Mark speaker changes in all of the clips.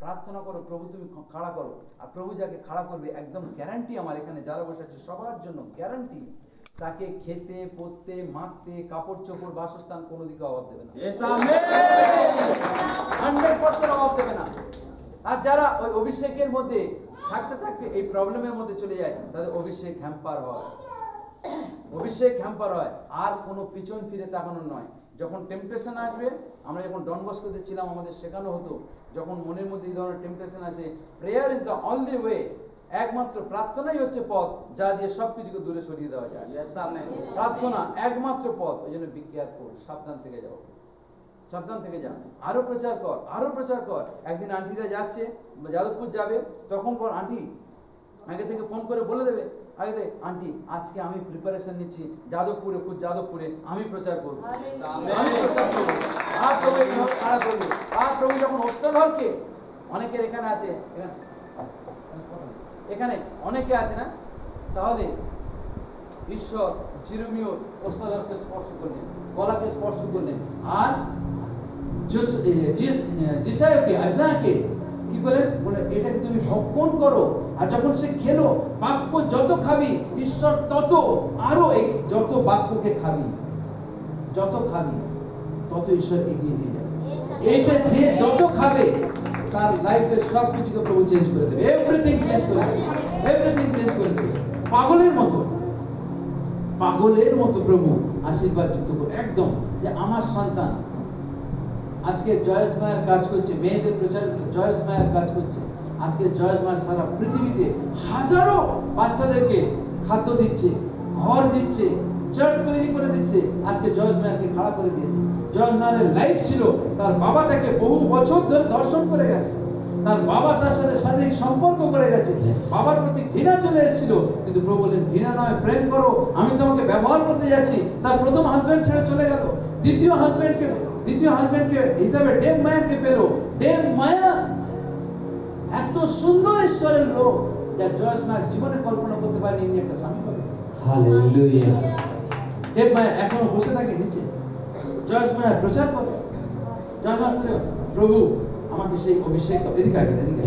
Speaker 1: প্রার্থনা করো, প্রভু তুমি খাড়া করো। আর প্রভু যাকে খাড়া করবে, একদম গ্যারান্টি আমার এখানে যারা বসে আছে সবার জন্য গ্যারান্টি, তাকে খেতে পড়তে মাখতে কাপড় চোপড় বাসস্থান কোনো দিকে অভাব দেবে না। 100% অভাব দেবে না। আর যারা ওই অভিষেকের মধ্যে থাকতে থাকতে এই প্রবলেমের মধ্যে চলে যায়, তাদের অভিষেক হ্যাম্পার হয়, অভিষেক হ্যাম্পার হয়। আর কোনো পিছন ফিরে তাকানোর নয়। যখন টেম্পটেশন আসবে, আমরা যখন ডন বস্কোতে ছিলাম আমাদের শেখানো হতো, যখন মনের মধ্যে এই ধরনের টেম্পটেশন আসে, prayer is the only way, একমাত্র প্রার্থনাই হচ্ছে পথ যা দিয়ে সব কিছুকে দূরে সরিয়ে দেওয়া যায়। প্রার্থনা একমাত্র পথ। ওই জন্য বি কেয়ারফুল, সাবধান থেকে যাও, সাবধান থেকে যা। আরো প্রচার কর, আরো প্রচার কর। একদিন আন্টিরা যাচ্ছে, যাদবপুর যাবে, তখন পর আন্টি আগে থেকে ফোন করে বলে দেবে, আগে থেকে, আন্টি আজকে আমি প্রিপারেশন নিচ্ছি, যাদবপুরে আমি প্রচার করবো, আমি প্রচার করবো। আর প্রভু এইভাবে খাড়া করবে। আর প্রভু যখন অষ্টধরকে, অনেকের এখানে আছে, এখানে অনেকে আছে না, তাহলে ঈশ্বর জিরোমিওর অষ্টধরকে স্পর্শ করলেন, গলাকে স্পর্শ করলেন, আর জিসায়কে আইজাকে কি করলেন, বলে এটাকে তুমি ভক্ষণ করো। আর যখন সে খেলো, বাক্য যত খাবি ঈশ্বর তত, আরো যত বাক্যকে খাবি, যত খাবি তত ঈশ্বর এগিয়ে নিয়ে যাবে। এইটা যে যত খাবে তার লাইফের সব কিছুকে প্রভু চেঞ্জ করে দেবে, এভরিথিং চেঞ্জ করে দেবে, এভরিথিং চেঞ্জ করে দেবে। পাগলের মতো, পাগলের মতো প্রভু আশীর্বাদ যুক্ত করে, একদম যে আমার সন্তান আজকে জয়েস মায়ের কাজ করছে, মেয়েদের প্রচার জয়েস মায়ের কাজ করছে। আজকে জয়েস মায়ের সারা পৃথিবীতে হাজারো বাচ্চাদেরকে খাদ্য দিচ্ছে, ঘর দিচ্ছে, চার্চ তৈরি করে দিচ্ছে। আজকে জয়েস মায়েরকে খাড়া করে দিয়েছে। জয়েস মায়ের লাইফ ছিল, তার বাবা তাকে বহু বছর ধরে দর্শন করে গেছে, তার বাবা তার সাথে শারীরিক সম্পর্ক করে গেছে, বাবার প্রতি ঘৃণা চলে এসেছিল, কিন্তু প্রভু বললেন ঘৃণা নয়, প্রেম করো, আমি তোমাকে ব্যবহার করতে যাচ্ছি। তার প্রথম হাজবেন্ড ছেড়ে চলে গেল, দ্বিতীয় হাজবেন্ডকে হিসাবে ডেভ মায়াকে পেল। ডেভ মায়া এত সুন্দর ঈশ্বরের লোক, যা জয়েস মায়া জীবনে কল্পনা করতে পারেনি ইনি একটা স্বামী পাবে। হালেলুয়া। ডেভ মায়া এখনো বসে থাকে নিচে, জয়েস মায়া প্রচার করে, জয়েস মায়া প্রচার, প্রভু আমাকে সেই অভিষেক দাও। এদিকে আসেন, এদিকে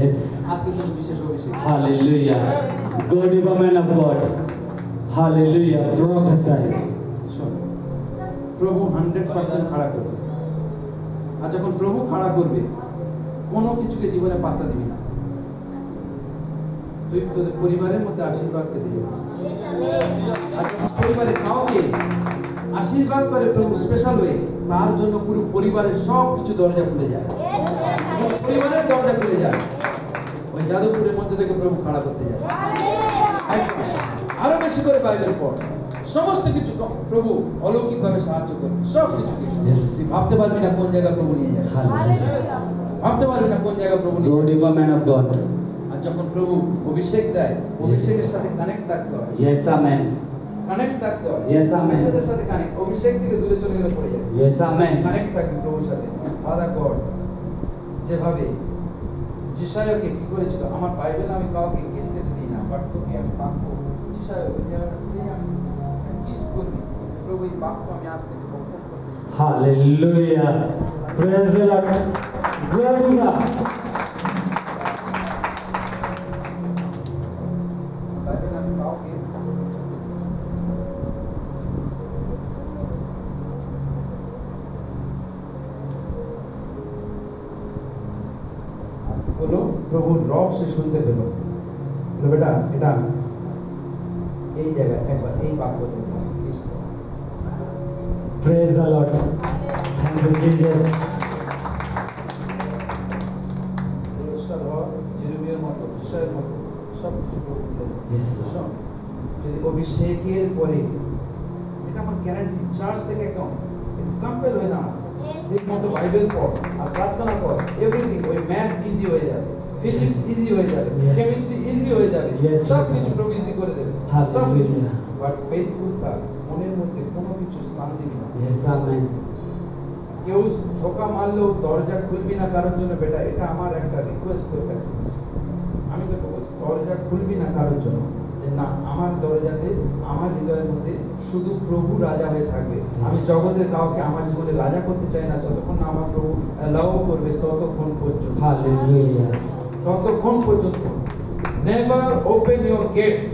Speaker 1: আজকে জন্য বিশেষ অভিষেক।
Speaker 2: Hallelujah. God is a man of God. Hallelujah. Professor
Speaker 1: প্রভু 100% খাড়া করবে। আর যখন প্রভু খাড়া করবে, কোনো কিছুকে জীবনে পাত্তা দিবি না। তুই তোদের পরিবারের মধ্যে আশীর্বাদ পেতে যাচ্ছিস। আর যখন পরিবারে কাউকে আশীর্বাদ করে প্রভু স্পেশাল হয়ে, তার জন্য পুরো পরিবারের সব কিছু দরজা খুলে যায়, পরিবারের দরজা খুলে যায়। ওই যাদবপুরের মধ্যে থেকে প্রভু খাড়া করতে যায়। আরো বেশি করে বাইবেল পড়, সমস্ত কিছু প্রভু অলৌকিক ভাবে সাহায্য করবে, সব কিছু। তুই ভাবতে পারবি না কোন জায়গায় প্রভু নিয়ে যাবে, ভাবতে পারবি না কোন জায়গায় প্রভু নিয়ে যাবে।
Speaker 2: Man of god.
Speaker 1: আর যখন প্রভু অভিষেক দেয়, অভিষেকের সাথে কানেক্ট থাকতে হয়।
Speaker 2: Yes amen.
Speaker 1: কানেক্ট থাকতে হয়।
Speaker 2: Yes amen.
Speaker 1: অভিষেকের সাথে কানেক্ট, অভিষেক থেকে দূরে চলে গেলে পড়ে যাবে।
Speaker 2: Yes amen.
Speaker 1: কানেক্ট থাকবে প্রভুর সাথে। ফাদার গড যেভাবে জিসায়কে কি করেছিল, আমার বাইবেল আমি কাউকে কিস করতে দিই না, বাট তোকে আমি বাক্য জিসায় ওই জায়গাটা তুই আমি কিস করবি, প্রভু এই বাক্য আমি আজ থেকে বক্ষণ করতে শুরু।
Speaker 2: Hallelujah. Praise the lord. Glory to God.
Speaker 1: Bible আমি কাউকে বলো, প্রভুর রব সে শুনতে পেল, বেটা এটা এই জায়গায় একবার এই বাক্য
Speaker 2: praise the Lord. Thank you Jesus.
Speaker 1: জেরেমিয়ার মতো, যিশায়ের মতো সব কিছু প্রভু দিলেন। যদি অভিষেকের পরে, এটা আমার গ্যারান্টি, চার্চ থেকে একদম এক্সাম্পল হয়ে দাঁড়া, ঠিক মতো বাইবেল পড় আর প্রার্থনা কর, এভরিথিং, ওই ম্যাথ ইজি হয়ে যাবে, ফিজিক্স ইজি হয়ে যাবে, কেমিস্ট্রি ইজি হয়ে যাবে, সব কিছু প্রভু ইজি করে দেবে, সব কিছু। বাট ফেথফুল থাক, মনের মধ্যে কোনো কিছু স্থান দিবি না।
Speaker 2: Yes amen.
Speaker 1: কেউ ধোকা মারলেও দরজা খুলবি না কারোর জন্য, বেটা এটা আমার একটা রিকোয়েস্ট তোর কাছে, আমি তোকে বলছি দরজা খুলবি না কারোর জন্য, যে যে না, আমার দরজাতে আমার হৃদয়ের মধ্যে শুধু প্রভু রাজা হয়ে থাকবে। আমি জগতের কাউকে আমার জীবনে রাজা করতে চাই না, যতক্ষণ না আমার প্রভু অ্যালাউ করবে ততক্ষণ পর্যন্ত।
Speaker 2: Hallelujah.
Speaker 1: ততক্ষণ পর্যন্ত নেভার ওপেন ইউর গেটস।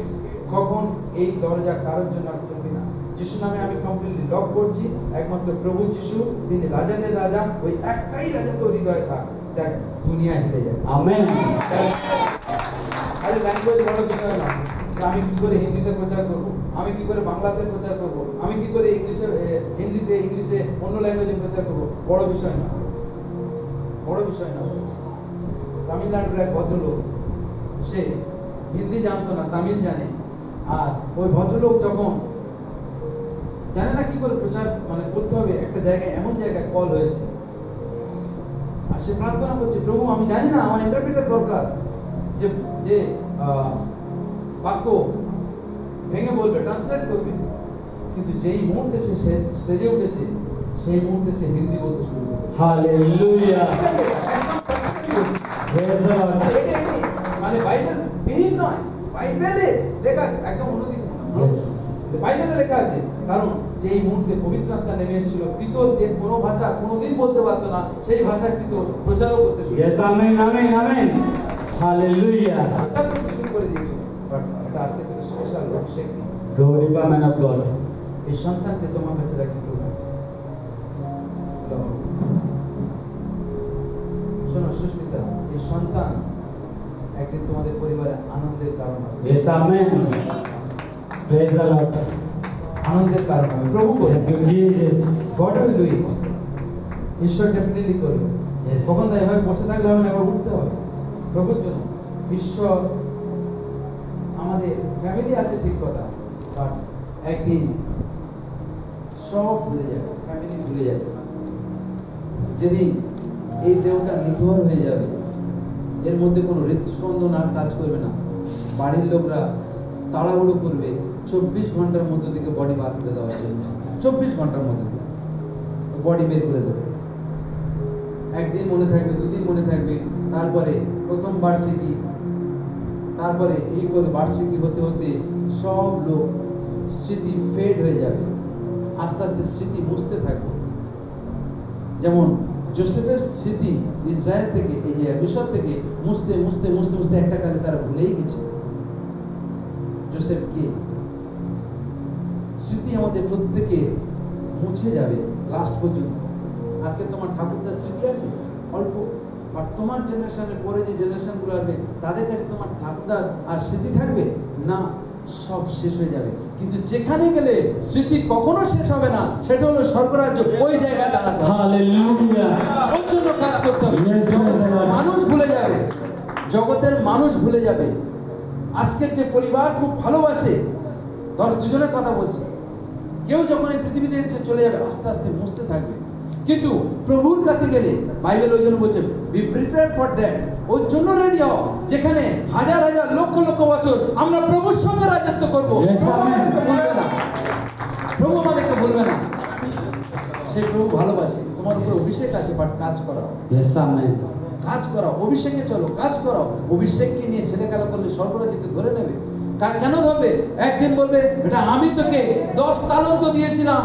Speaker 1: কখন এই দরজা কারোর জন্য খুলবি না। যিশু নামে আমি কমপ্লিটলি লক করছি। একমাত্র প্রভু যিশু, তিনি রাজাদের রাজা। ওই একটাই রাজা তোর হৃদয়ে থাক, দেখ দুনিয়া হিলে যাবে।
Speaker 2: Amen.
Speaker 1: আরে ল্যাঙ্গুয়েজ বড় বিষয় না। আমি কি করে হিন্দিতে প্রচার করব, আমি কি করে বাংলাতে প্রচার করব, আমি কি করে ইংলিশে হিন্দিতে ইংলিশে অন্য ল্যাঙ্গুয়েজে প্রচার করব, বড় বিষয় না, বড় বিষয় না। তামিলনাড়ুর এক ভদ্রলোক, সে হিন্দি জানতো না, তামিল জানে। আর ওই ভদ্রলোক যখন জানে না কি করে প্রচার মানে করতে হবে, একটা জায়গায় এমন জায়গায় কল হয়েছে, আর সে প্রার্থনা করছে, প্রভু আমি জানি না, আমার ইন্টারপ্রেটার দরকার, যে যে বাক্য ভেঙে বলবে, ট্রান্সলেট করবে। কিন্তু যেই মুহূর্তে সে স্টেজে উঠেছে, সেই মুহূর্তে সে হিন্দি বলতে শুরু করে।
Speaker 2: Hallelujah. Praise the Lord.
Speaker 1: মানে বাইবেল বিহীন নয়, বাইবেলে লেখা আছে, একদম অন্যদিকে
Speaker 2: Yes.
Speaker 1: বাইবেলে লেখা আছে। কারণ যেই মুহূর্তে পবিত্র আত্মা নেমে এসেছিল, পিতর যে কোনো ভাষা কোনোদিন বলতে পারতো না, সেই ভাষায় পিতর প্রচারও করতে শুরু
Speaker 2: Yes, amen, amen, amen. Hallelujah.
Speaker 1: প্রচার করতে শুরু করে দিয়েছিল। বাট এটা আজকে থেকে special Abhishek.
Speaker 2: Glory be man of God.
Speaker 1: এই সন্তানকে তোমার কাছে রাখি প্রভু। শোনো সুস্মিতা, এই সন্তান একদিন তোমাদের পরিবারে আনন্দের কারণ হবে।
Speaker 2: Yes, amen. Praise the Lord.
Speaker 1: আনন্দের কারণ হবে। প্রভু করবে।
Speaker 2: Thank you, Jesus.
Speaker 1: God will do it. ঈশ্বর ডেফিনেটলি করবে।
Speaker 2: Yes.
Speaker 1: কখন তাই এভাবে বসে থাকলে হবে না, এবার উঠতে হবে প্রভুর জন্য। ঈশ্বর, আমাদের ফ্যামিলি আছে ঠিক কথা, বাট একদিন সব ভুলে যাবে, ফ্যামিলি ভুলে যাবে। যেদিন এই দেহটা নিথর হয়ে যাবে, এর মধ্যে কোনো হৃদস্পন্দন আর কাজ করবে না, বাড়ির লোকরা তাড়াহুড়ো করবে 24 ঘন্টার মধ্যে থেকে বডি বার করে দেওয়ার জন্য। 24 ঘন্টার মধ্যে বডি বের করে দেবে। একদিন মনে থাকবে, দুদিন মনে থাকবে, তারপরে প্রথম বার্ষিকী, তারপরে এই করে বার্ষিকী হতে হতে সব লোক স্মৃতি ফেড হয়ে যাবে, আস্তে আস্তে স্মৃতি মুছতে থাকবে। যেমন জোসেফের স্মৃতি ইসরায়েল থেকে, এই যে মিশর থেকে মুছতে মুছতে মুছতে মুছতে একটা কালে তারা ভুলেই গেছে জোসেফকে। স্মৃতি আমাদের প্রত্যেকে মুছে যাবে লাস্ট পর্যন্ত। আজকে তোমার ঠাকুরদার স্মৃতি আছে অল্প, আর তোমার জেনারেশনের পরে যে জেনারেশনগুলো আসবে তাদের কাছে তোমার ঠাকুরদার আর স্মৃতি থাকবে না, সব শেষ হয়ে যাবে। কিন্তু যেখানে গেলে স্মৃতি কখনো শেষ হবে না, সেটা হলো স্বর্গরাজ্য। ওই জায়গায় দাঁড়াতে হবে,
Speaker 2: Hallelujah.
Speaker 1: ওর জন্য কাজ করতে হবে।
Speaker 2: Yes,
Speaker 1: জগতের
Speaker 2: Lord.
Speaker 1: মানুষ ভুলে যাবে, জগতের মানুষ ভুলে যাবে। আজকের যে পরিবার খুব ভালোবাসে, ধরো দুজনের কথা বলছি, কেউ যখন এই পৃথিবীতে চলে যাবে আস্তে আস্তে মুছতে থাকবে। কিন্তু প্রভুর কাছে গেলে বাইবেল ওই জন্য বলছে বি প্রিপেয়ার্ড ফর দ্যাট। ওর জন্য রেডি হও, যেখানে হাজার হাজার লক্ষ লক্ষ বছর আমরা প্রভুর সঙ্গে রাজত্ব করবো।
Speaker 2: Yes,
Speaker 1: প্রভু
Speaker 2: amen.
Speaker 1: আমাদেরকে ভুলবে না, প্রভু আমাদেরকে ভুলবে না। সেই প্রভু ভালোবাসে। তোমার উপর অভিষেক আছে, বাট কাজ করাও,
Speaker 2: Yes, amen.
Speaker 1: কাজ করাও, অভিষেকে চলো, কাজ করাও। অভিষেককে নিয়ে ছেলে খেলা করলে স্বর্গরাজ্যকে ধরে নেবে। কেন ধরবে? একদিন বলবে, এটা আমি তোকে 10 তালন্ত দিয়েছিলাম,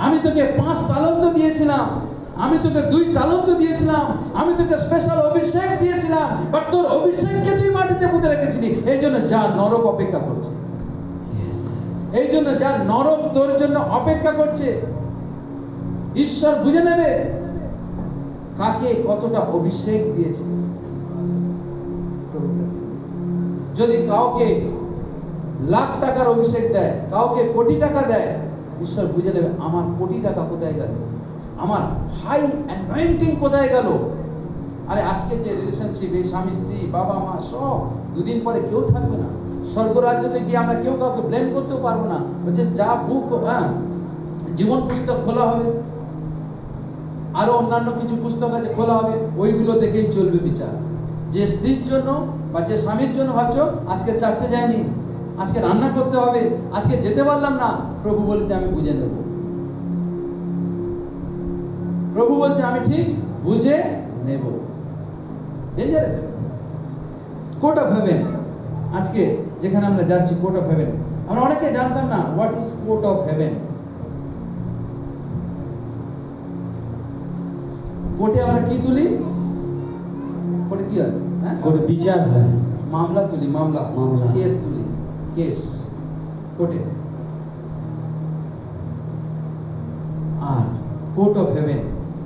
Speaker 1: আমি তোকে 5 তালন্ত দিয়েছিলাম, আমি তোকে 2 তালন্ত দিয়েছিলাম, আমি তোকে স্পেশাল অভিষেক দিয়েছিলাম, বাট তোর অভিষেককে তুই মাটিতে পুঁতে রেখেছিলি। এই জন্য যা নরক অপেক্ষা করছে,
Speaker 2: Yes.
Speaker 1: এই জন্য যা নরক তোর জন্য অপেক্ষা করছে। ঈশ্বর বুঝে নেবে কাকে কতটা অভিষেক দিয়েছে। যদি কাউকে লাখ টাকার অভিষেক দেয়, কাউকে কোটি টাকা দেয়, ঈশ্বর বুঝে নেবে আমার কোটি টাকা কোথায় গেল, আমার হাই অ্যানয়েন্টিং কোথায় গেল। আরে আজকে যে রিলেশনশিপ, এই স্বামী স্ত্রী বাবা মা সব দুদিন পরে কেউ থাকবে না। স্বর্গরাজ্যতে গিয়ে আমরা কেউ কাউকে ব্লেম করতেও পারবো না। বলছে যা বুক, জীবন পুস্তক খোলা হবে, আরো অন্যান্য কিছু পুস্তক আছে খোলা হবে, ওইগুলো দেখেই চলবে বিচার। যে স্ত্রীর জন্য বা যে স্বামীর জন্য ভাবছো আজকে চার্চে যায়নি, আজকে রান্না করতে হবে, আজকে যেতে পারলাম না, প্রভু বলেছে আমি বুঝে নেব। প্রভু বলছে আমি ঠিক বুঝে নেব। Dangerous court of haven. আজকে যেখানে আমরা যাচ্ছি, কোর্ট অফ হেভেন। আমরা অনেকে জানতাম না what is court of haven. কোর্টে আমরা কি তুলি? কোর্টে কি হয়? হ্যাঁ,
Speaker 2: কোর্টে বিচার হয়,
Speaker 1: মামলা তুলি, মামলা, কেস তুলি, কেস কোর্টে। আর কোর্ট অফ হেভেন,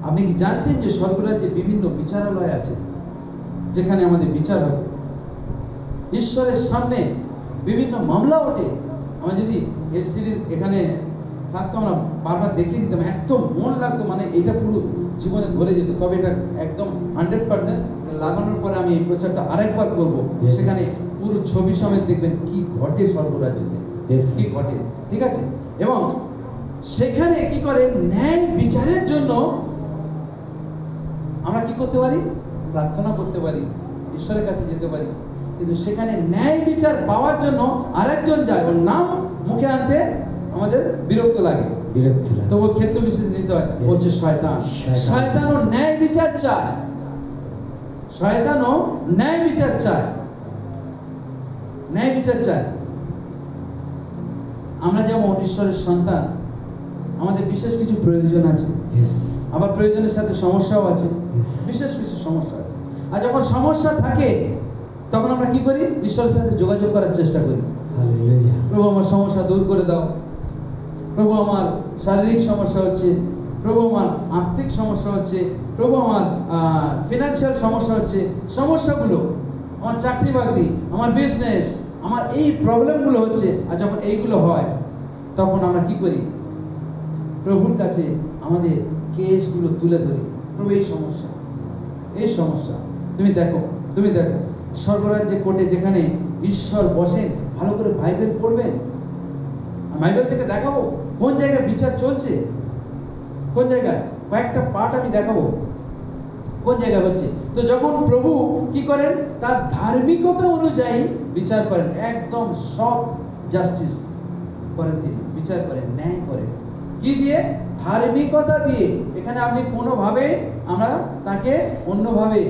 Speaker 1: আপনি কি জানতেন যে স্বর্গরাজ্যে বিভিন্ন বিচারালয় আছে যেখানে আমাদের বিচার হবে? ঈশ্বরের সামনে বিভিন্ন মামলা ওঠে। আমরা যদি এলসিডির এখানে থাকতো, আমরা বারবার দেখিয়ে দিতাম, এত মন লাগতো, মানে এটা পুরো জীবনে ধরে যেত। তবে এটা একদম 100% লাগানোর পরে আমি এই প্রচারটা আরেকবার করবো, সেখানে পুরো ছবি সমেত দেখবেন কি ঘটে স্বর্গরাজ্যতে, কি ঘটে, ঠিক আছে? এবং সেখানে কি করে, ন্যায় বিচারের জন্য আমরা কি করতে পারি? প্রার্থনা করতে পারি, ঈশ্বরের কাছে যেতে পারি। কিন্তু সেখানে ন্যায় বিচার পাওয়ার জন্য আরেকজন যায়, ওর নাম মুখে আনতে আমাদের বিরক্ত লাগে, তো ও ক্ষেত্র বিশেষ নিতে হয়, হচ্ছে শয়তান। শয়তানও ন্যায় বিচার চায়, শয়তানও ন্যায় বিচার চায়, ন্যায় বিচার চায়। আমরা যেমন ঈশ্বরের সন্তান, আমাদের বিশেষ কিছু প্রয়োজন আছে, আবার প্রয়োজনের সাথে সমস্যাও আছে, বিশেষ কিছু সমস্যা আছে। আর যখন সমস্যা থাকে তখন আমরা কি করি? ঈশ্বরের সাথে যোগাযোগ করার চেষ্টা করি। প্রভু আমার সমস্যা দূর করে দাও, প্রভু আমার শারীরিক সমস্যা হচ্ছে, প্রভু আমার আর্থিক সমস্যা হচ্ছে, প্রভু আমার ফিনান্সিয়াল সমস্যা হচ্ছে, সমস্যাগুলো আমার চাকরি বাকরি, আমার বিজনেস, আমার এই প্রবলেমগুলো হচ্ছে। আর যখন এইগুলো হয় তখন আমরা কি করি? প্রভুর কাছে আমাদের কেসগুলো তুলে ধরি। প্রভু এই সমস্যা, এই সমস্যা, তুমি দেখো, তুমি দেখো। স্বর্গরাজ্যে কোর্টে যেখানে ঈশ্বর বসেন, ভালো করে বাইবেল পড়বেন, বাইবেল থেকে দেখাবো কোন জায়গায় বিচার চলছে, কোন জায়গায়, কয়েকটা পার্ট আমি দেখাবো কোন জায়গায় হচ্ছে। তো যখন প্রভু কি করেন, তার ধার্মিকতা অনুযায়ী বিচার করেন, একদম সৎ জাস্টিস করেন, তিনি বিচার করেন, ন্যায় করেন। কি দিয়ে? ধার্মিকতা দিয়ে। এখানে আপনি কোনোভাবে আমরা তাকে অন্যভাবে,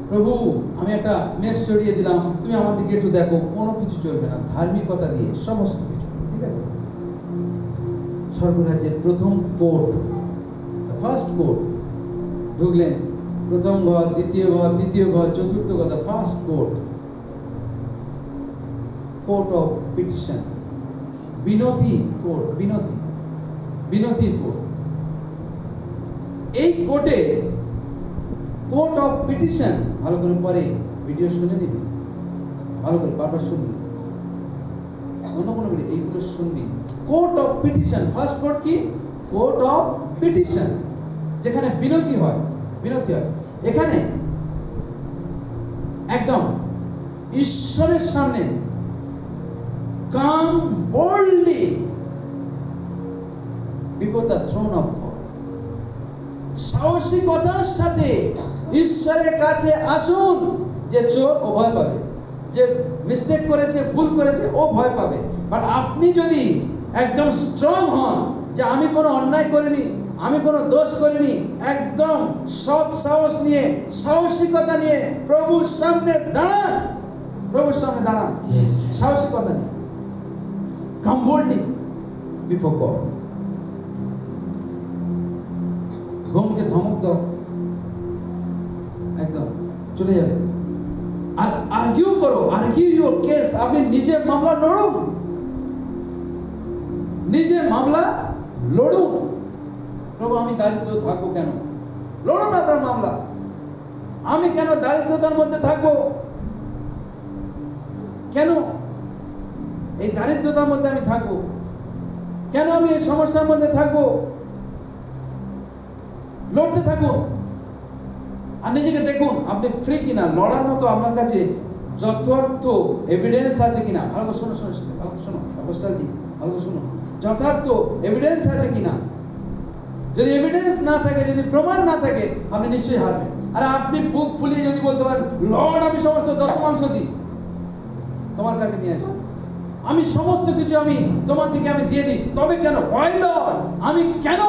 Speaker 1: প্রভু আমি একটা মেস চড়িয়ে দিলাম, তুমি আমার দিকে একটু দেখো, কোনো কিছু চলবে না। ধার্মিকতা দিয়ে সমস্ত কিছু, ঠিক আছে? স্বর্গরাজ্যের প্রথম কোর্ট, ফার্স্ট কোর্ট, ঢুকলেন, প্রথম ঘর, দ্বিতীয় ঘর, তৃতীয় ঘর, চতুর্থ ঘর, first court, court of petition, বিনতি কোর্ট, বিনতি, বিনতির কোর্ট। এই কোর্টে, কোর্ট অফ পিটিশন, ভালো করে পরে ভিডিও শুনে নিবি, ভালো করে বারবার শুনবি, অন্য কোনো ভিডিও এইগুলো শুনবি। Court of petition, first court কি? কোর্ট অফ পিটিশন, যেখানে বিনতি হয়, বিনতি হয়। এখানে একদম ঈশ্বরের সামনে come boldly before the throne of God, সাহসিকতার সাথে ঈশ্বরের কাছে আসুন। যে চোর, ও ভয় পাবে, যে মিস্টেক করেছে, ভুল করেছে, ও ভয় পাবে। বাট আপনি যদি একদম স্ট্রং হন, যে আমি কোনো অন্যায় করিনি, আমি কোনো দোষ করিনি, একদম সৎ সাহস নিয়ে, সাহসিকতা নিয়ে প্রভুর সামনে দাঁড়ান, প্রভুর সামনে দাঁড়ান, সাহসিকতা নিয়ে, কাম বোল্ডলি বিফোর গড। ঘুমকে ধমক দাও, একদম চলে যাবে। আর আর্গিউ করো, আর্গিউ ইউর কেস। আপনি নিজে মামলা লড়ুন, নিজে মামলা লড়ুন। প্রভু আমি দারিদ্র থাকবো কেন? লড়ুন আপনার মামলা। আমি কেন দারিদ্রতার মধ্যে থাকবো? কেন এই দারিদ্রতার মধ্যে আমি থাকবো? কেন আমি এই সমস্যার মধ্যে থাকবো? লড়তে থাকুন। আর নিজেকে দেখুন আপনি ফ্রি কিনা, লড়ার মতো আপনার কাছে যথার্থ এভিডেন্স আছে কিনা। ভালো করে শোনো, শোনো, ভালো করে শোনো, অবস্থালজি ভালো করে শোনো, যথার্থ এভিডেন্স আছে কিনা। যদি এভিডেন্স না থাকে, যদি প্রমাণ না থাকে, আপনি নিশ্চয়ই হারবেন। আর আপনি বুক ফুলিয়ে যদি বলতে পারেন, লর্ড আমি সমস্ত দশমাংশ দিই, তোমার কাছে নিয়ে আসি, আমি সমস্ত কিছু আমি তোমার দিকে আমি দিয়ে দিই, তবে কেন? হোয়াই লর্ড, আমি কেন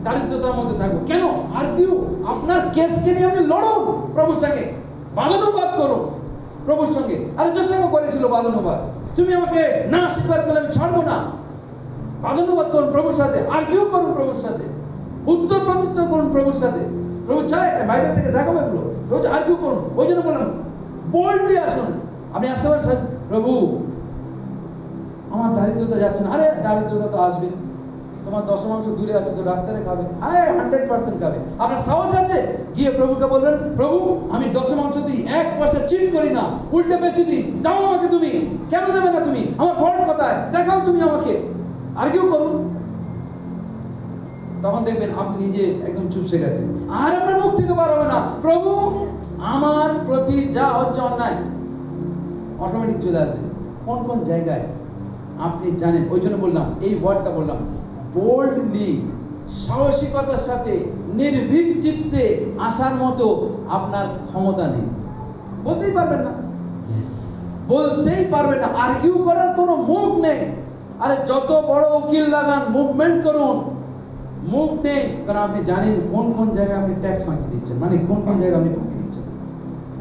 Speaker 1: দারিদ্রতার মধ্যে থাকবো? কেন? আর্গিউ, আপনার কেসকে নিয়ে আপনি লড়ুন প্রভুর সঙ্গে, বাদানুবাদ করুন প্রভুর সঙ্গে। আরে যোসেফও করেছিল বাদানুবাদ, তুমি আমাকে না স্বীকার করলে আমি ছাড়বো না। বাদানুবাদ করুন প্রভুর সাথে, আর্গিউ করুন প্রভুর সাথে, উত্তর প্রত্যুত্তর করুন প্রভুর সাথে। প্রভু চায় বাইবেল থেকে দেখাবো এগুলো, রোজ আর্গিউ করুন। ওই জন্য বললাম বোল্ডলি আসুন। আপনি আসতে পারেন, প্রভু আমার দারিদ্রতা যাচ্ছে না। আরে দারিদ্রতা তো আসবে, তোমার দশমাংশ দূরে আছে তো ডাক্তারে খাবে, হ্যাঁ 100% খাবে। আপনার সাহস আছে গিয়ে প্রভুকে বলবেন, প্রভু আমি দশমাংশ দিই, 1 পয়সা চিট করি না, উল্টে বেশি দিই, দাও আমাকে। তুমি কেন দেবে না? তুমি আমার ফল্ট কোথায় দেখাও তুমি আমাকে। আর্গিউ করুন। তখন দেখবেন আপনি নিজে একদম চুপসে গেছেন, আর আপনার মুখ থেকে বার হবে না, প্রভু আমার প্রতি যা হচ্ছে অন্যায়, অটোমেটিক চলে আসবে। কোন কোন জায়গায় আপনি জানেন। ওই জন্য বললাম, এই ওয়ার্ডটা বললাম, বোল্ডলি, সাহসিকতার সাথে নির্ভীক চিত্তে আসার মতো আপনার ক্ষমতা নেই। বলতেই পারবেন না, বলতেই পারবেন না, আর্গিউ করার কোনো মুখ নেই। আরে যত বড় উকিল লাগান, মুভমেন্ট করুন, মুখ নেই। কারণ আপনি জানেন কোন কোন জায়গায় আপনি ট্যাক্স ফাঁকি দিচ্ছেন, মানে কোন কোন জায়গায় আপনি ফাঁকি দিচ্ছেন।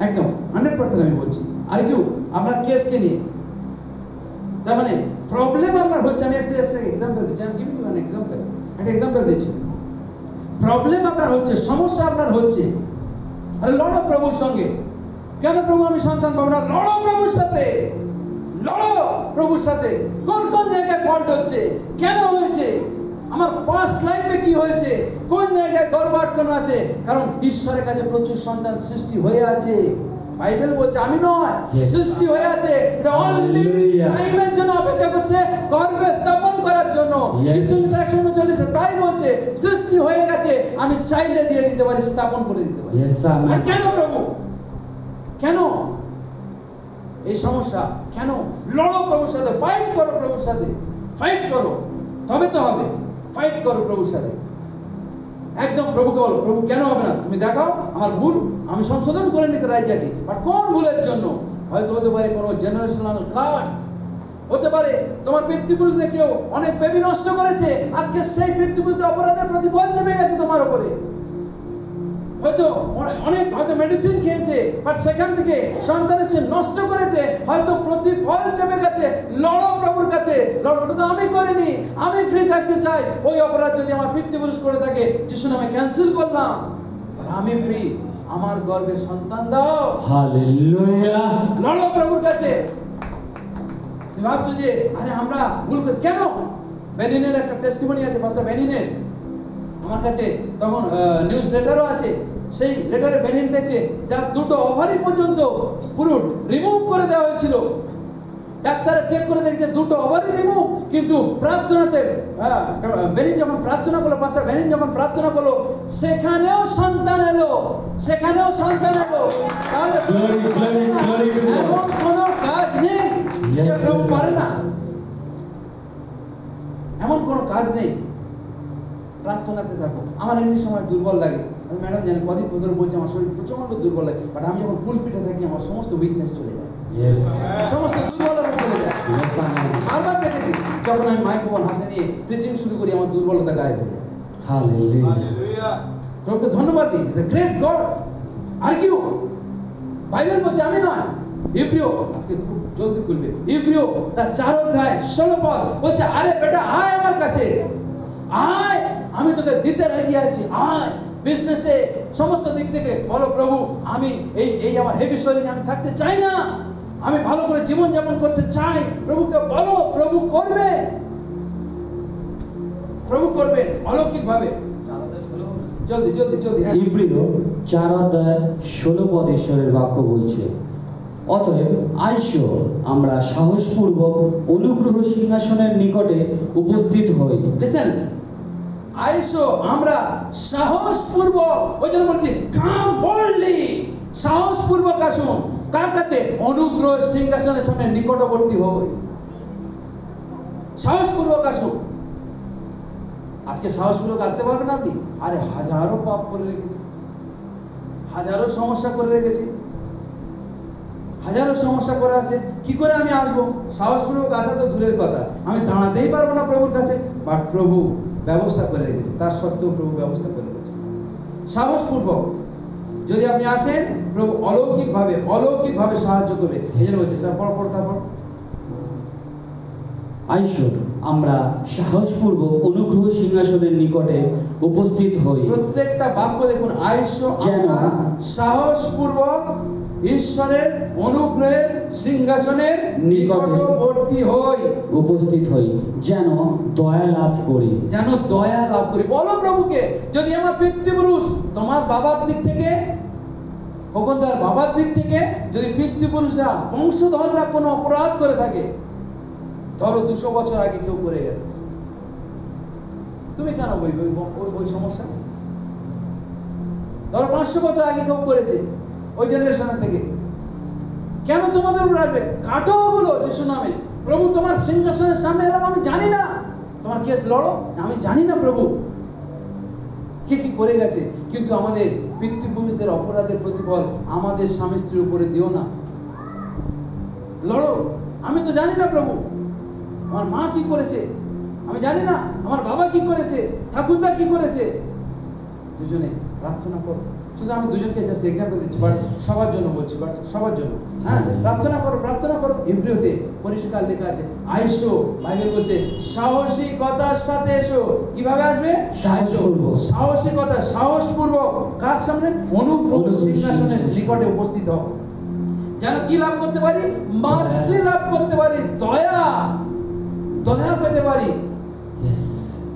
Speaker 1: একদম 100% আমি বলছি। আর্গিউ আপনার কেসকে নিয়ে, তার মানে প্রবলেম আপনার হচ্ছে। আমি একটা এক্সাম্পল দিচ্ছি, আমি গিভিং ইউ অ্যান এক্সাম্পল, একটা এক্সাম্পল দিচ্ছি। প্রবলেম আপনার হচ্ছে, সমস্যা আপনার হচ্ছে, আরে লড়ো প্রভুর সঙ্গে। কেন প্রভু আমি সন্তান পাবো না? লড়ো প্রভুর সাথে, লড়ো প্রভুর সাথে। কোন কোন জায়গায় ফল্ট হচ্ছে, কেন হয়েছে, আমার পাস্ট লাইফে কি হয়েছে, কোন জায়গায় গর্ব আটকানো আছে। কারণ ঈশ্বরের কাছে প্রচুর সন্তান সৃষ্টি হয়ে আছে। বাইবেল বলছে, আমি নয়, সৃষ্টি হয়ে আছে। এটা অনলি টাইমের জন্য অপেক্ষা করছে, গর্ভে স্থাপন করার জন্য। কিছু 139 তাই বলছে, সৃষ্টি হয়ে গেছে, আমি চাইলে দিয়ে দিতে পারি, স্থাপন করে দিতে পারি। আর কেন প্রভু, কেন এই সমস্যা, কেন? লড়ো প্রভুর সাথে, ফাইট করো প্রভুর সাথে, ফাইট করো, তবে তো হবে। ফাইট করো প্রভুর সাথে, একদম প্রভুকে বলো, প্রভু কেন হবে না, তুমি দেখাও আমার ভুল, আমি সংশোধন করে নিতে রাজি আছি। বাট কোন ভুলের জন্য? হয়তো হতে পারে কোনো জেনারেশনাল কার্স, হতে পারে তোমার পিতৃপুরুষদের কেউ অনেক বেবি নষ্ট করেছে, আজকে সেই পিতৃপুরুষদের অপরাধের প্রতিফল চেপে গেছে তোমার উপরে। হয়তো অনেক হয়তো মেডিসিন খেয়েছে, বাট সেখান থেকে সন্তানের সে নষ্ট করেছে, হয়তো প্রতিফল চেপে গেছে। লড়ো প্রভুর কাছে, লড়ো। ওটা তো আমি করিনি, আমি ফ্রি থাকতে চাই। ওই অপরাধ যদি আমার পিতৃপুরুষ করে থাকে, যিশু নামে ক্যান্সেল করলাম, আমি ফ্রি। আমার গর্ভে সন্তান দাও।
Speaker 2: হালেলুয়া।
Speaker 1: লড়ো প্রভুর কাছে। তুমি ভাবছো যে আরে আমরা ভুল করি কেন? বেনিনের একটা টেস্টিমনি আছে, পাস্টার বেনিনের, আমার কাছে তখন নিউজ লেটারও আছে। সেই লেটারে বেনিন দেখছে যার 2টো ওভারি পর্যন্ত পুরো রিমুভ করে দেওয়া হয়েছিল। ডাক্তারে চেক করে দেখছে 2টো ওভারি রিমুভ, কিন্তু প্রার্থনাতে বেনিন যখন প্রার্থনা করলো, পাস্টার বেনিন যখন প্রার্থনা করলো, সেখানেও সন্তান এলো, সেখানেও সন্তান এলো। তাহলে এমন কোনো কাজ নেই যে প্রভু পারে না, এমন কোনো কাজ নেই। প্রার্থনাতে থাকো। আমার এমনি সময় দুর্বল লাগে, আমি ম্যাডাম জানি কদিন ধরে বলছি আমার শরীর প্রচন্ড দুর্বল লাগে, বাট আমি যখন পুলপিটে থাকি আমার সমস্ত উইকনেস চলে যায়, সমস্ত দুর্বলতা চলে যায়। বারবার দেখেছি যখন আমি মাইক্রোফোন হাতে নিয়ে প্রিচিং শুরু করি, আমার দুর্বলতা গায়েব হয়ে যায়।
Speaker 2: হালেলুয়া।
Speaker 1: প্রভুকে ধন্যবাদ দিই, ইজ এ গ্রেট গড। আর কি বাইবেল বলছে, আমি নয়। ইব্রিয়, আজকে খুব জলদি খুলবে, ইব্রিয় তার 4 অধ্যায় 16 পদ বলছে, আরে বেটা আয় আমার কাছে, আয়, আমি তোকে দিতে রাজি আছি, আয়। বিজনেসে সমস্ত দিক থেকে বলো, প্রভু আমি এই আমার হেভি শরীরে আমি থাকতে চাই না, আমি ভালো করে জীবন যাপন করতে চাই। প্রভুকে বলো, প্রভু করবে, প্রভু করবে অলৌকিক ভাবে। জলদি জলদি জলদি।
Speaker 2: ইব্রিয় 4 অধ্যায় 16 পদ ঈশ্বরের বাক্য বলছে, অতএব আইসো আমরা সাহসপূর্বক অনুগ্রহ সিংহাসনের নিকটে উপস্থিত হই।
Speaker 1: লিসেন, আইসো আমরা সাহসপূর্বক, ওই জন্য বলছি কাম বোল্ডলি, সাহসপূর্বক আসুন। কার কাছে? অনুগ্রহ সিংহাসনের সামনে নিকটবর্তী হই। সাহসপূর্বক আসুন। আজকে সাহসপূর্বক আসতে পারবেন আপনি? আরে হাজারো পাপ করে রেখেছি, হাজারো সমস্যা করে রেখেছি, হাজারো সমস্যা করে আছে, কি করে আমি আসবো? সাহসপূর্বক আসা তো দূরের কথা, আমি দাঁড়াতেই পারবো না প্রভুর কাছে। বাট প্রভু ব্যবস্থা করে রেখেছে, তার সত্ত্বেও প্রভু ব্যবস্থা করে রেখেছে। সাহসপূর্বক যদি আপনি আসেন, প্রভু অলৌকিকভাবে সাহায্য করবে। এই জন্য বলছে, তারপর
Speaker 2: আইসো আমরা সাহসপূর্বক অনুগ্রহ সিংহাসনের নিকটে উপস্থিত হই,
Speaker 1: প্রত্যেকটা বাক্য দেখুন, আইসো
Speaker 2: যেন
Speaker 1: আমরা সাহসপূর্বক ঈশ্বরের অনুগ্রহের সিংহাসনের নিকটবর্তী হই,
Speaker 2: উপস্থিত হই, যেন দয়া লাভ করি।
Speaker 1: যেন দয়া লাভ করি। বলো প্রভুকে, যদি আমার পিতৃপুরুষ তোমার বাবার দিক থেকে, খোকনদার বাবার দিক থেকে যদি পিতৃপুরুষরা বংশধররা কোনো অপরাধ করে থাকে, ধরো 200 বছর আগে কেউ করে গেছে, তুমি কেন বলবে ওই সমস্যা? ধরো 500 বছর আগে কেউ করেছে ওই জেনারেশনের থেকে, কেন তোমাদের উপর আসবে? কাটো ওগুলো যিশু নামে। প্রভু তোমার সিংহাসনের সামনে এলাম, আমি জানি না, তোমার কেস লড়ো, আমি জানি না প্রভু কে কি করে গেছে, কিন্তু আমাদের পিতৃপুরুষদের অপরাধের প্রতিফল আমাদের স্বামী স্ত্রীর উপরে দিও না, লড়ো। আমি তো জানি না প্রভু, আমার মা কি করেছে আমি জানি না, আমার বাবা কি করেছে, ঠাকুরদা কি করেছে। দুজনে প্রার্থনা করো। শুধু আমি দুজনকে জাস্ট এক্সাম্পল দিচ্ছি, বাট সবার জন্য বলছি, বাট সবার জন্য। হ্যাঁ, প্রার্থনা করো, প্রার্থনা করো। ইব্রিয়তে পরিষ্কার লেখা আছে, আইসো, বাইবেল বলছে সাহসিকতার সাথে এসো। কিভাবে আসবে?
Speaker 2: সাহসপূর্বক।
Speaker 1: সাহসিকতা, সাহসপূর্বক। কার সামনে? অনুগ্রহ সিংহাসনের নিকটে উপস্থিত হও, যেন কি লাভ করতে পারি? মার্সি লাভ করতে পারি, দয়া, দয়া পেতে পারি।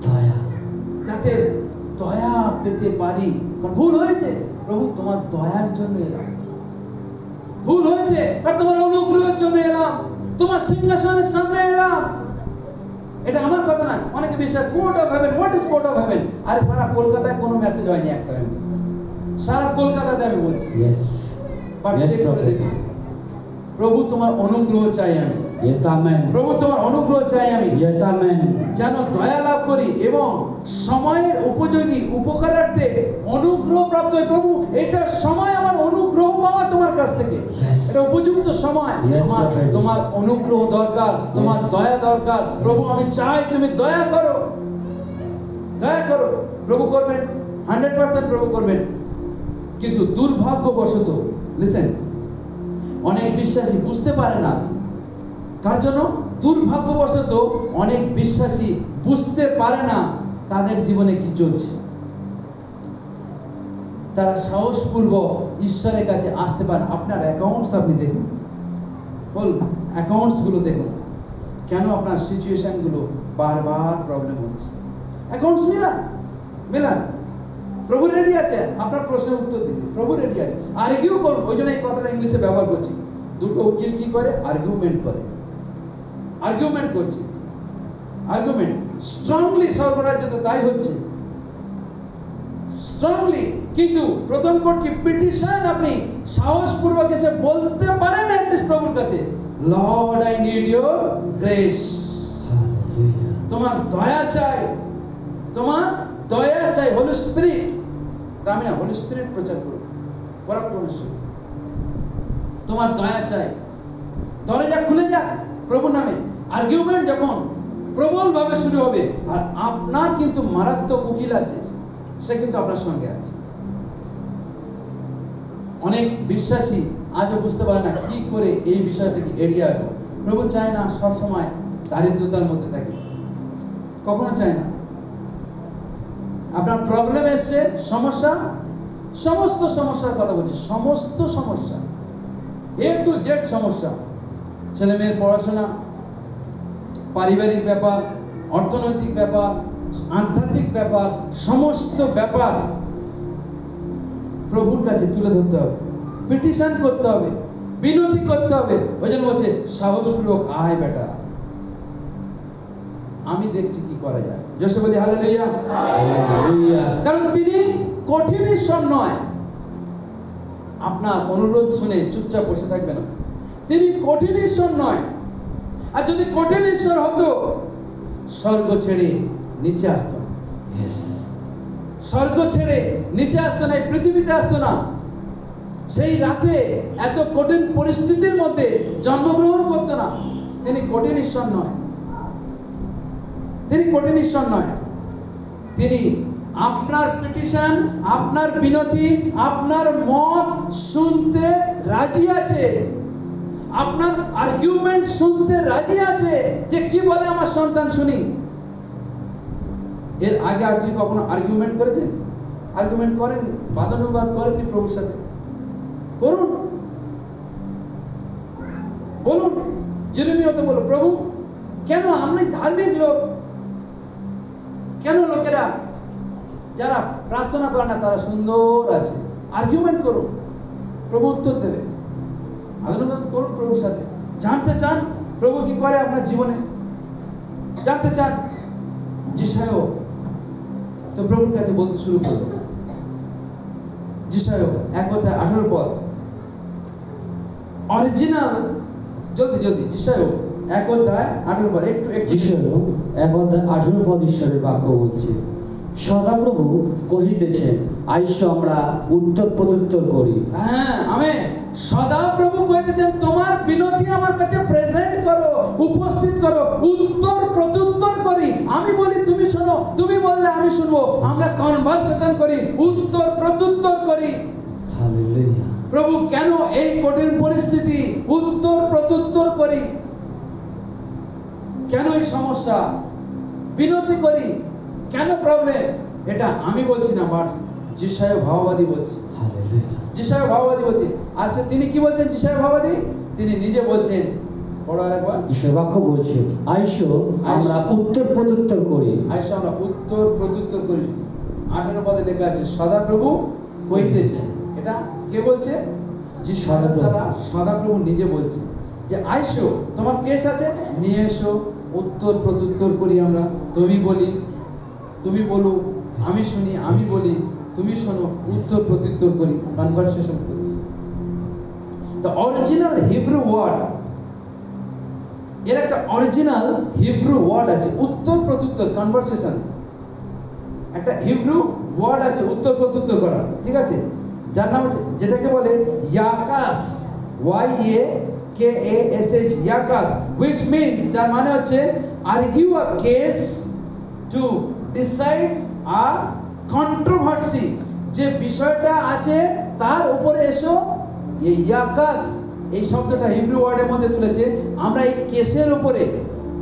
Speaker 2: দয়া,
Speaker 1: যাতে দয়া পেতে পারি। ভুল হয়েছে প্রভু, তোমার দয়ার জন্য এলাম। ভুল হয়েছে আর তোমার অনুগ্রহের জন্য এলাম, তোমার সিংহাসনের সামনে এলাম। এটা আমার কথা না, অনেকে বিশ্বাস court of haven. What is court of haven? আরে সারা কলকাতায় কোনো মেসেজ হয়নি একটা, সারা কলকাতাতে আমি বলছি, বাট চেক করে দেখি। প্রভু তোমার অনুগ্রহ চাই আমি, প্রভু তোমার অনুগ্রহ চাই আমি, যেন দয়া লাভ করি এবং সময়ের উপযোগী উপকারার্থে অনুগ্রহ প্রাপ্ত হয়। প্রভু এটা সময় আমার অনুগ্রহ পাওয়া তোমার কাছ থেকে, এটা উপযুক্ত সময়। আমার তোমার অনুগ্রহ দরকার, তোমার দয়া দরকার। প্রভু আমি চাই তুমি দয়া করো, দয়া করো। প্রভু করবেন, 100% প্রভু করবেন। কিন্তু দুর্ভাগ্যবশত, লিসেন, অনেক বিশ্বাসী বুঝতে পারে না। কার জন্য? দুর্ভাগ্যবশত অনেক বিশ্বাসী বুঝতে পারে না তাদের জীবনে কি চলছে। তারা সাহসপূর্বক ঈশ্বরের কাছে আসতে পারে। আপনার অ্যাকাউন্টস আপনি দেখুন, হোল অ্যাকাউন্টস গুলো দেখুন, কেন আপনার সিচুয়েশন গুলো বারবার প্রবলেম হচ্ছে। Accounts Milan. প্রভু রেডি আছে আপনার প্রশ্নের উত্তর দিতে, প্রভু রেডি আছে। আর্গিউ করুন, ওই জন্য এই কথাটা ইংলিশে ব্যবহার করছি। দুটো উকিল কি করে? আর্গুমেন্ট করে, আর্গুমেন্ট করছে, আর্গুমেন্ট স্ট্রংলি। স্বর্গরাজ্যে তো তাই হচ্ছে, স্ট্রংলি। কিন্তু প্রথম কোর্ট কি পিটিশন আপনি সাহসপূর্বক এসে বলতে পারেন অ্যাটলিস্ট প্রভুর কাছে, Lord I need your grace. তোমার দয়া চাই, তোমার দয়া চাই। হোলি স্পিরিট, আমি না, হোলি স্পিরিট প্রচার করুন পরাক্রমেশ্বর। তোমার দয়া চাই। দরজা খুলে যাক প্রভু নামে। আর্গুমেন্ট যখন প্রবল ভাবে শুরু হবে, আর আপনার কিন্তু মারাত্মক উকিল আছে, সে কিন্তু আপনার সঙ্গে আছে। অনেক বিশ্বাসী আজও বুঝতে পারে না কি করে এই বিষয় থেকে এড়িয়ে আসবো। প্রভু চায় না সব সময় দারিদ্রতার মধ্যে থাকি, কখনো চায় না। আপনার প্রবলেম এসছে, সমস্যা, সমস্ত সমস্যার কথা বলছি, সমস্ত সমস্যা, A to Z সমস্যা। ছেলে মেয়ের পড়াশোনা, পারিবারিক ব্যাপার, অর্থনৈতিক ব্যাপার, আধ্যাত্মিক ব্যাপার, সমস্ত ব্যাপার প্রভুর কাছে তুলে ধরতে হবে, পিটিশন করতে হবে, বিনতি করতে হবে। ওই জন্য বলছে সাহসপূর্বক আয় বেটা, আমি দেখছি কি করা যায়। জোরে বলি হালেলুয়া, হালেলুয়া। কারণ তিনি কঠিন ঈশ্বর নয়, আপনার অনুরোধ শুনে চুপচাপ বসে থাকবে না। তিনি কঠিন ঈশ্বর নয়। আর যদি কঠিন ঈশ্বর হতো, স্বর্গ ছেড়ে নিচে আসতো, স্বর্গ ছেড়ে নিচে আসতো না, এই পৃথিবীতে আসতো না। সেই রাতে এত কঠিন পরিস্থিতির মধ্যে জন্মগ্রহণ করতো না। তিনি কঠিন ঈশ্বর নয়, তিনি কঠিন ঈশ্বর নয়। তিনি আপনার পিটিশন, আপনার বিনতি, আপনার মত শুনতে রাজি আছে। আপনার আর্গুমেন্ট শুনতে রাজি আছে যে কি বলে আমার সন্তান শুনি। এর আগে আপনি কখনো আর্গুমেন্ট করেছেন? আর্গুমেন্ট করেন, বাদানুবাদ করেননি প্রভুর সাথে? করুন, বলুন, জেরেমিয়াকে বলো, প্রভু কেন আমরা ধার্মিক লোক, কেন লোকেরা যারা প্রার্থনা করে না তারা সুন্দর আছে? আর্গুমেন্ট করুন, প্রভু উত্তর দেবে। আলোচনা করুন প্রভুর সাথে। জানতে চান প্রভু কি করে আপনার জীবনে, জানতে চান যিশায় তো প্রভুর কাছে বলতে শুরু করলো। যিশায় 1:18 অরিজিনাল, জলদি জলদি, যিশায় 1:18 একটু একটু।
Speaker 2: যিশায় 1:18 ঈশ্বরের বাক্য বলছে, সদাপ্রভু কহিতেছেন, আইসো আমরা উত্তর প্রত্যুত্তর করি।
Speaker 1: হ্যাঁ, আমেন। সদাপ্রভু কহিতেছেন তোমার বিনতি আমার কাছে প্রেজেন্ট করো, উপস্থিত করো, উত্তর প্রত্যুত্তর করি। আমি বলি তুমি শোনো, তুমি বললে আমি শুনবো, আমরা কনভারসেশন করি, উত্তর প্রত্যুত্তর করি।
Speaker 2: হালেলুয়া।
Speaker 1: প্রভু কেন এই কঠিন পরিস্থিতি, উত্তর প্রত্যুত্তর করি, কেন এই সমস্যা, বিনতি করি, কেন প্রবলেম, এটা আমি বলছি না, বাট যিশায় ভাববাদী বলছে।
Speaker 2: হালেলুয়া।
Speaker 1: যিশায় ভাববাদী বলছে। আর তিনি কি বলছেন যিশায় ভাববাদী? তিনি নিজে বলছেন, পড়ো আরেকবার।
Speaker 2: ঈশ্বর বাক্য বলছে, আইসো আমরা উত্তর প্রত্যুত্তর করি।
Speaker 1: আইসো আমরা উত্তর প্রত্যুত্তর করি। 18 পদে লেখা আছে সদাপ্রভু কইতেছে। এটা কে বলছে? যে সদাপ্রভু নিজে বলছে যে আইসো, তোমার কেস আছে, নিয়ে এসো, উত্তর প্রত্যুত্তর করি আমরা। তুমি বলি, তুমি বলো, আমি শুনি, আমি বলি, তুমি শোনো, উত্তর প্রত্যুত্তর করি, কনভারসেশন করি। দ্য অরিজিনাল হিব্রু ওয়ার্ড, এর একটা অরিজিনাল হিব্রু ওয়ার্ড আছে, উত্তর প্রত্যুত্তর, কনভারসেশন। একটা হিব্রু ওয়ার্ড আছে উত্তর প্রত্যুত্তর করা, ঠিক আছে? যার নাম আছে, যেটাকে বলে ইয়াকাস, YAKASH, ইয়াকাস, which means, যার মানে হচ্ছে argue a case to decide a controversy। যে বিষয়টা আছে তার উপরে এসো, এই ইয়াকাস, এই শব্দটা হিব্রু ওয়ার্ডের মধ্যে তুলেছে। আমরা এই কেসের উপরে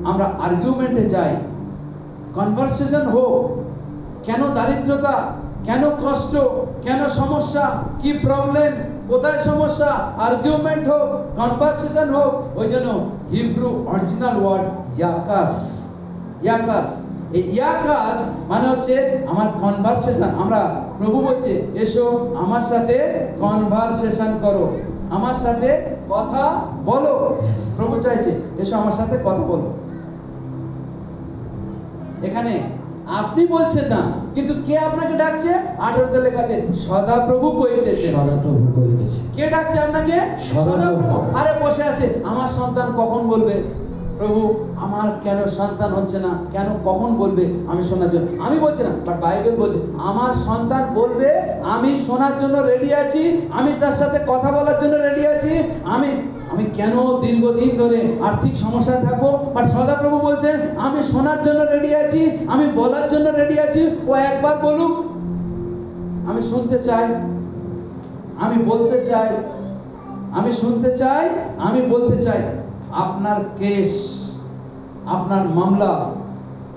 Speaker 1: আমরা আর্গুমেন্টে যাই, কনভারসেশন হোক। কেন দারিদ্রতা, কেন কষ্ট, কেন সমস্যা, কি প্রবলেম, কোথায় সমস্যা, আর্গুমেন্ট হোক, কনভারসেশন হোক। ওই জন্য হিব্রু অরিজিনাল ওয়ার্ড ইয়াকাস। ইয়াকাস, এই ইয়াকাস মানে হচ্ছে আমার কনভারসেশন। আমরা, প্রভু বলছে এসো আমার সাথে কনভারসেশন করো, আমার সাথে কথা বলো। প্রভু চাইছে এসো আমার সাথে কথা বলো। এখানে আপনি বলছেন না, কিন্তু কে আপনাকে ডাকছে? 18তে লেখা আছে সদাপ্রভু কইতেছে।
Speaker 2: সদাপ্রভু কইতেছে।
Speaker 1: কে ডাকছে আপনাকে? সদাপ্রভু। আরে বসে আছে, আমার সন্তান কখন বলবে? প্রভু আমার কেন সন্তান হচ্ছে না, কেন, কখন বলবে? আমি শোনার জন্য, আমি বলছি না, বাট বাইবেল বলছে আমার সন্তান বলবে, আমি শোনার জন্য রেডি আছি, আমি তার সাথে কথা বলার জন্য রেডি আছি। আমি কেন দীর্ঘদিন ধরে আর্থিক সমস্যায় থাকবো, বাট সদাপ্রভু বলছেন আমি শোনার জন্য রেডি আছি, আমি বলার জন্য রেডি আছি। ও একবার বলুক, আমি শুনতে চাই, আমি বলতে চাই, আমি শুনতে চাই, আমি বলতে চাই। আপনার কেস, আপনার মামলা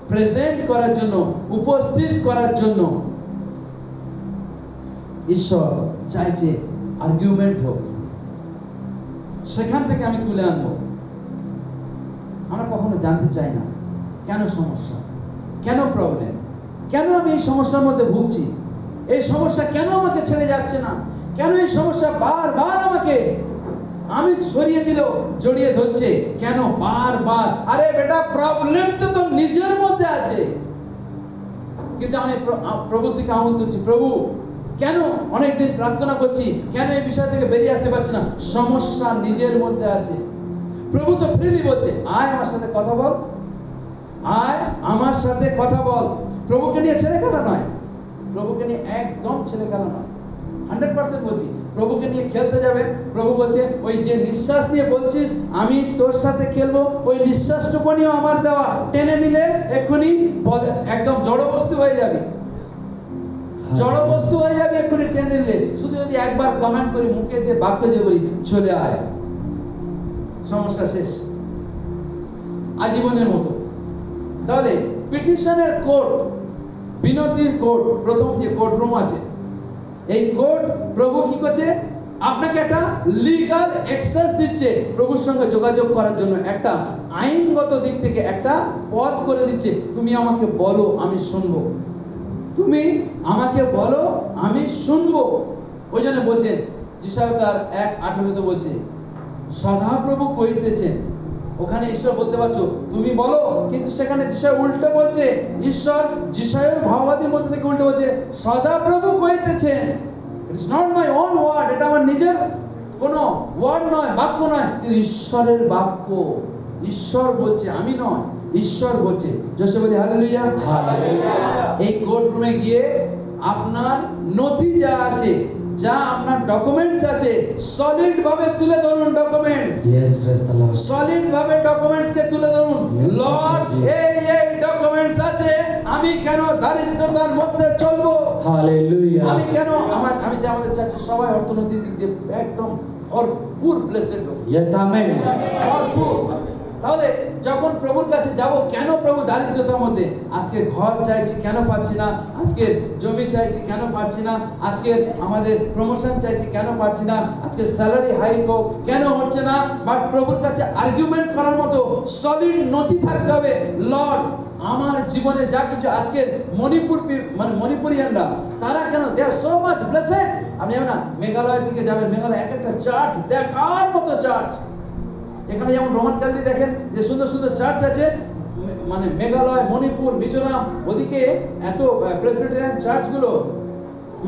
Speaker 1: প্রেজেন্ট করার জন্য, উপস্থিত করার জন্য ঈশ্বর চাইছে আর্গুমেন্ট হোক, সেখান থেকে আমি তুলে আনবো। আমরা কখনো জানতে চাই না কেন সমস্যা, কেন প্রবলেম, কেন আমি এই সমস্যার মধ্যে ভুগছি, এই সমস্যা কেন আমাকে ছেড়ে যাচ্ছে না, কেন এই সমস্যা বারবার আমাকে আমি সরিয়ে দিল, জড়িয়ে ধরছে, কেন বারবার? আরে বেটা, প্রবলেম তো তোর নিজের মধ্যে আছে। কিন্তু আমি প্রভুর দিকে আহ্বান করছি, প্রভু কেন অনেকদিন প্রার্থনা করছি, কেন এই বিষয় থেকে বেরিয়ে আসতে পারছি না? সমস্যা নিজের মধ্যে আছে। প্রভু তো ফ্রিলি বলছে আয় আমার সাথে কথা বল, আয় আমার সাথে কথা বল। প্রভুকে নিয়ে ছেলে খেলা নয়, প্রভুকে নিয়ে একদম ছেলে খেলা নয়, 100% বলছি। প্রভুকে নিয়ে খেলতে যাবে, প্রভু বলছে ওই যে নিঃশ্বাস নিয়ে বলছিস আমি তোর সাথে খেলবো, ওই নিঃশ্বাসটুকুনিও আমার দেওয়া, টেনে নিলে এক্ষুনি একদম জড় বস্তু হয়ে যাবে, জড় বস্তু হয়ে যাবে এক্ষুনি টেনে নিলে। শুধু যদি একবার কমেন্ট করি, মুখে দিয়ে বাক্য দিয়ে বলি চলে আয়, সমস্যা শেষ, আজীবনের মতো। তাহলে পিটিশনের কোর্ট, বিনতির কোর্ট, প্রথম যে কোর্ট রুম আছে, এই কোর্ট প্রভু কি করছে? আপনাকে একটা লিগ্যাল অ্যাক্সেস দিচ্ছে প্রভুর সঙ্গে যোগাযোগ করার জন্য, একটা আইনগত দিক থেকে একটা পথ করে দিচ্ছে। তুমি আমাকে বলো, আমি শুনবো। তুমি আমাকে বলো, আমি শুনবো। ওই জন্য বলছেন যিশায় তার 1:18 বলছে, সদাপ্রভু কহিতেছেন। ওখানে ঈশ্বর বলতে পারছো তুমি বলো, কিন্তু সেখানে যিশায় উল্টো বলছে, ঈশ্বর যিশায়ের ভাববাদীর মধ্যে থেকে উল্টো বলছে, সদাপ্রভু কহিতেছেন। It's not my own word, এটা আমার নিজের কোনো ওয়ার্ড নয়, বাক্য নয়, কিন্তু ঈশ্বরের বাক্য। ঈশ্বর বলছে, আমি নয়, ঈশ্বর বলছে। জোসে বলি হালেলুয়া। এই কোর্ট রুমে গিয়ে আপনার নথি যা আছে, যা আপনার ডকুমেন্টস আছে, সলিড ভাবে তুলে ধরুন। ডকুমেন্টস, সলিড ভাবে ডকুমেন্টস কে তুলে ধরুন। লর্ড, এই ডকুমেন্টস আছে, আমি কেন দারিদ্রতার মধ্যে চলবো? হালেলুয়া। আমি কেন আমি যে আমাদের চার্চে সবাই অর্থনৈতিক দিক দিয়ে একদম ভরপুর ব্লেসড লোক।
Speaker 2: Yes, amen.
Speaker 1: ভরপুর। তাহলে যখন প্রভুর কাছে যাব, কেন প্রভু দারিদ্রতার মধ্যে? আজকে ঘর চাইছি, কেন পাচ্ছি না? আজকে জমি চাইছি, কেন পাচ্ছি না? আজকে আমাদের প্রমোশন চাইছি, কেন পাচ্ছি না? আজকে স্যালারি হাইক হোক, কেন হচ্ছে না? বাট প্রভুর কাছে আর্গুমেন্ট করার মতো সলিড নথি থাকতে হবে। লর্ড, আমার জীবনে যা কিছু আজকের মণিপুরিয়ানরা, তারা কেন দে আর সো মাচ ব্লেসড। আপনি যাবেন না, মেঘালয়ের দিকে যাবেন, মেঘালয় এক একটা চার্চ দেখার মতো চার্চ। এখানে যেমন রোমান ক্যাথলিক দেখেন যে সুন্দর সুন্দর চার্চ আছে, মানে মেঘালয়, মণিপুর, মিজোরাম, ওদিকে এত প্রেসবিটেরিয়ান চার্চগুলো,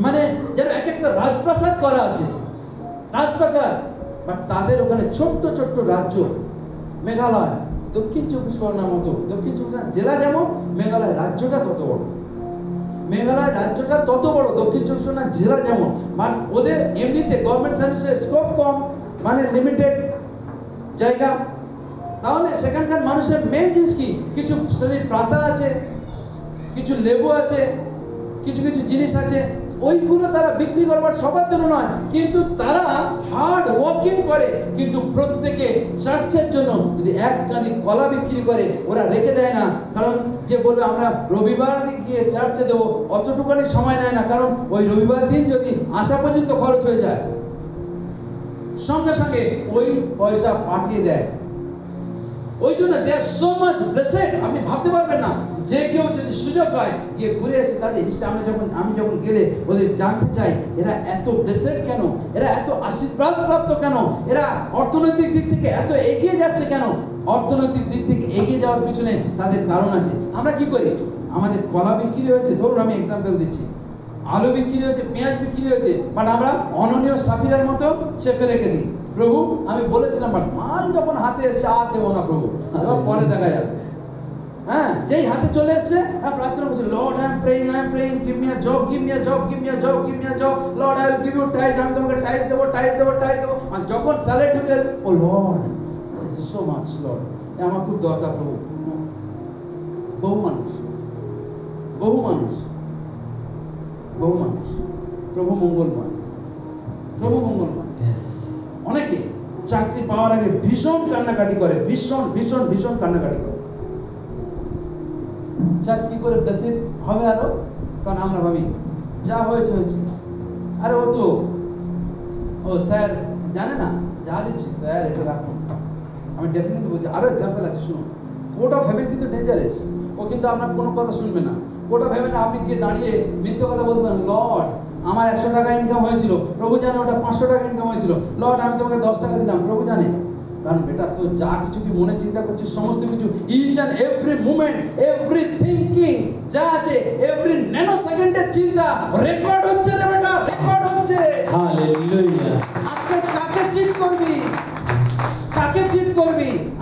Speaker 1: মানে যেন এক একটা রাজপ্রাসাদ করা আছে, রাজপ্রাসাদ। বাট তাদের ওখানে ছোট্ট ছোট্ট রাজ্য। মেঘালয় দক্ষিণ চব্বিশ পরগনার মতো, দক্ষিণ চব্বিশ পরগনা জেলা যেমন, মেঘালয় রাজ্যটা তত বড়। মেঘালয় রাজ্যটা তত বড়, দক্ষিণ চব্বিশ পরগনা জেলা যেমন। বাট ওদের এমনিতে গভর্নমেন্ট সার্ভিসের স্কোপ কম, মানে লিমিটেড জায়গা। তাহলে সেখানকার মানুষের মেন জিনিস কি? কিছু শ্রেণীর পাতা আছে, কিছু লেবু আছে, কিছু কিছু জিনিস আছে, ওইগুলো তারা বিক্রি করবার সবার জন্য নয়, কিন্তু তারা হার্ড ওয়ার্কিং করে। কিন্তু প্রত্যেকে চার্চের জন্য যদি এক কাঁদি কলা বিক্রি করে, ওরা রেখে দেয় না। কারণ যে বলবে আমরা রবিবার গিয়ে চার্চে দেবো, অতটুকুনি সময় নেয় না। কারণ ওই রবিবার দিন যদি আসা পর্যন্ত খরচ হয়ে যায়, সঙ্গে সঙ্গে ওই পয়সা পাঠিয়ে দেয়। ওই জন্য দে আর সো মাচ ব্লেসড। আপনি ভাবতে পারবেন না যে কেউ যদি সুযোগ হয় গিয়ে ঘুরে এসে তাদের আমি যখন গেলে ওদের জানতে চাই এরা এত ব্লেসড কেন, এরা এত আশীর্বাদ প্রাপ্ত কেন, এরা অর্থনৈতিক দিক থেকে এত এগিয়ে যাচ্ছে কেন? অর্থনৈতিক দিক থেকে এগিয়ে যাওয়ার পিছনে তাদের কারণ আছে। আমরা কি করি? আমাদের কলা বিক্রি হয়েছে, ধরুন আমি এক্সাম্পল দিচ্ছি, আলু বিক্রি হয়েছে, পেঁয়াজ বিক্রি হয়েছে, বাট আমরা অননীয় সাফিরের মতো চেপে রেখে দিই। প্রভু আমি বলেছিলাম, বাট মাল যখন হাতে এসছে আর দেবো না প্রভু, এবার পরে দেখা যাবে। হ্যাঁ, যেই হাতে চলে এসছে প্রার্থনা করছে, Lord I am praying, give me a job, give me a job, give me a job, give me a job, Lord I will give you tithe, আমি তোমাকে টাইথ দেবো। আর যখন স্যালারি ঢুকে, O Lord this is so much, Lord আমার খুব দরকার প্রভু। বহু মানুষ প্রভু মঙ্গলময়। অনেকে চাকরি পাওয়ার আগে ভীষণ কান্নাকাটি করে, ভীষণ কান্নাকাটি করে। চার্চ কি করে ব্লেসড হবে আরো? কারণ আমরা ভাবি যা হয়েছে। আরে ও স্যার জানে না, যা দিচ্ছি স্যার এটা রাখুন। আমি ডেফিনেটলি বলছি, আরো এক্সাম্পল আছে শুনুন। কোর্ট অফ হেভেন কিন্তু ডেঞ্জারাস। ও কিন্তু আপনার কোনো কথা শুনবে না। কোর্ট অফ হেভেনে আপনি গিয়ে দাঁড়িয়ে মিথ্যে কথা বলবেন, লর্ড আমার 100 টাকা ইনকাম হয়েছিল, প্রভু জানে ওটা 500 টাকা ইনকাম হয়েছিল, লর্ড আমি তোমাকে 10 টাকা দিলাম, প্রভু জানে। কারণ বেটা তো যা কিছু তুই মনে চিন্তা করছিস, সমস্ত কিছু, each and every movement, every thinking যা আছে, এভরি ন্যানো সেকেন্ডের চিন্তা রেকর্ড হচ্ছে রে বেটা, রেকর্ড হচ্ছে।
Speaker 2: হালেলুয়া।
Speaker 1: আজকে কাকে চিট করবি?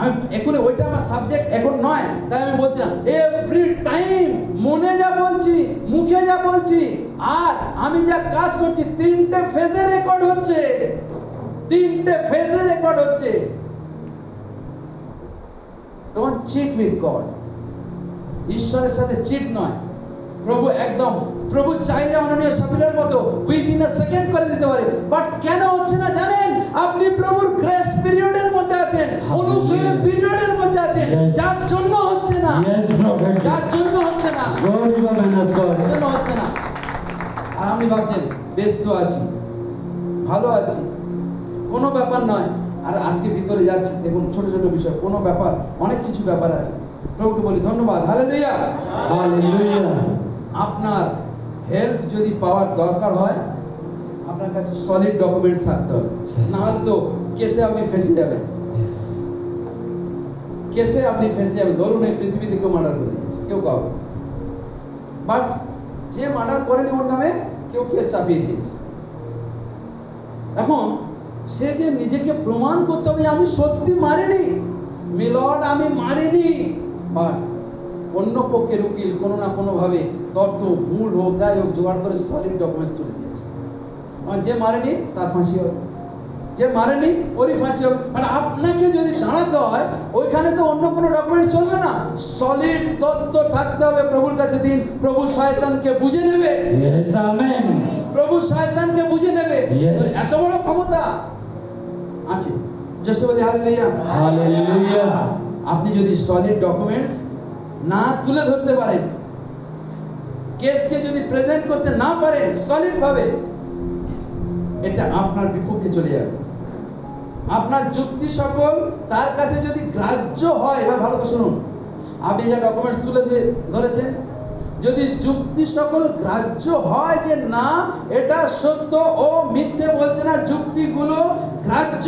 Speaker 1: আমি এখন ওইটা আমার সাবজেক্ট এখন নয়, তাই আমি বলছিলাম এভরি টাইম মনে যা বলছি, মুখে যা বলছি, আর আমি যা কাজ করছি, 3টে ফেজে রেকর্ড হচ্ছে। Don't cheat with God. ঈশ্বরের সাথে চিট নয়। প্রভু চাইলে অননীয় সাফিরের মতো উইদিন আ সেকেন্ড করে দিতে পারে, বাট কেন হচ্ছে না জানেন? আপনি প্রভুর গ্রেস পিরিয়ডের মধ্যে আছেন। আছি, ভালো আছি, কোনো ব্যাপার নয়। আর আজকে ভিতরে যাচ্ছি, দেখুন ছোট ছোট বিষয়, কোনো ব্যাপার, অনেক কিছু ব্যাপার আছে। প্রভুকে বলি ধন্যবাদ, হালেলুয়া।
Speaker 2: হালেলুয়া।
Speaker 1: আপনার হেল্প যদি পাওয়ার দরকার হয়, আপনার কাছে সলিড ডকুমেন্টস থাকতে হবে, না হলে তো কেসে আপনি ফেসে যাবেন। কেসে আপনি ফেসে যাবেন। ধরুন এই পৃথিবীতে কেউ মার্ডার করে দিয়েছে, কেউ কাউকে, বাট যে মার্ডার করেনি ওর নামে কেউ কেস চাপিয়ে দিয়েছে। এখন সে যে নিজেকে প্রমাণ করতে হবে আমি সত্যি মারিনি, মিলর্ড আমি মারিনি, বাট অন্য পক্ষের উকিল কোনো না কোনো ভাবে তথ্য ভুল হোক যাই হোক জোগাড় করে সলিড ডকুমেন্ট তুলে দিয়েছে। যে মারেনি তার ফাঁসি হবে, যে মারেনি ওরই ফাঁসি হবে। মানে আপনাকে যদি দাঁড়াতে হয় ওইখানে তো অন্য কোনো ডকুমেন্ট চলবে না, সলিড তথ্য থাকতে হবে প্রভুর কাছে। দিন, প্রভু শয়তানকে বুঝে নেবে।
Speaker 2: Yes, amen.
Speaker 1: প্রভু শয়তানকে বুঝে নেবে।
Speaker 2: Yes.
Speaker 1: এত বড় ক্ষমতা আছে। জোরে বলি হালেলুয়া।
Speaker 2: হালেলুয়া।
Speaker 1: আপনি যদি সলিড ডকুমেন্টস না তুলে ধরতে পারেন, কেসকে যদি প্রেজেন্ট করতে না পারেন সলিড ভাবে, এটা আপনার বিপক্ষে চলে যাবে। আপনার যুক্তি সকল তার কাছে যদি গ্রাহ্য হয়, এবার ভালো করে শুনুন, আপনি যা ডকুমেন্টস তুলে ধরেছেন, যদি যুক্তি সকল গ্রাহ্য হয় যে না এটা সত্য ও মিথ্যে বলছে না, যুক্তিগুলো গ্রাহ্য,